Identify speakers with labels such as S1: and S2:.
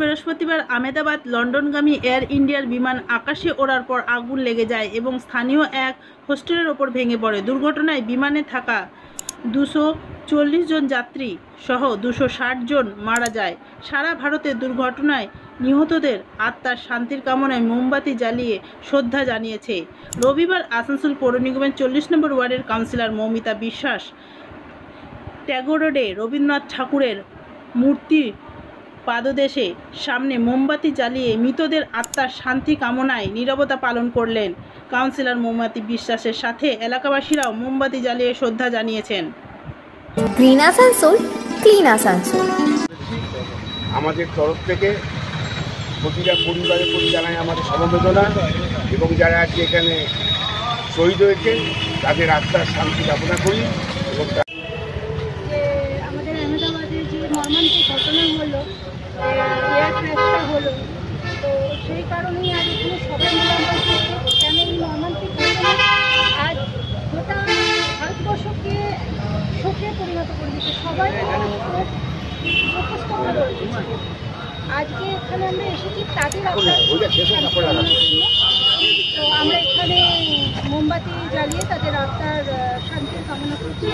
S1: বৃহস্পতিবার আহমেদাবাদ লন্ডনগামী এয়ার ইন্ডিয়ার বিমান আকাশে ওড়ার পর আগুন লেগে যায় এবং স্থানীয় এক হোস্টেলের ওপর ভেঙে পড়ে। দুর্ঘটনায় বিমানে থাকা 240 জন যাত্রী সহ 260 জন মারা যায়। সারা ভারতে দুর্ঘটনায় নিহতদের আত্মার শান্তির কামনায় মোমবাতি জ্বালিয়ে শ্রদ্ধা জানিয়েছে। রবিবার আসানসোল পৌর নিগমের 40 নম্বর ওয়ার্ডের কাউন্সিলর মৌমিতা বিশ্বাস ট্যাগোর রোডে রবীন্দ্রনাথ ঠাকুরের মূর্তি পাদদেশে সামনে মোমবাতি জ্বালিয়ে মৃতদের আত্মার শান্তি কামনায় নীরবতা পালন করলেন। কাউন্সিলর মৌমিতা বিশ্বাসের সাথে এলাকাবাসীরাও মোমবাতি জ্বালিয়ে শ্রদ্ধা জানিয়েছেন।
S2: Green Asansol, clean Asansol.
S3: আমাদের তরফ থেকে প্রতিটা পরিবারের প্রতি জানাই আমাদের সমবেদনা এবং যারা আজকে এখানে শহীদ হয়েছেন তাদের আত্মার শান্তি কামনা করি। এবং
S4: আমাদের আহমেদাবাদে যে মর্মান্তিক ঘটনা হলো, এয়ার ক্র্যাশটা হলো, তো সেই কারণেই আজ এখানে সবাই মিলে আমরা কেন এই মর্মান্তিক ঘটনা আজ গোটা ভারতবর্ষকে শোকে পরিণত করে দিচ্ছে। সবাই আজকে এখানে আমরা এসেছি তাদের তো আমরা এখানে মোমবাতি জ্বালিয়ে তাদের আত্মার শান্তির কামনা করছি।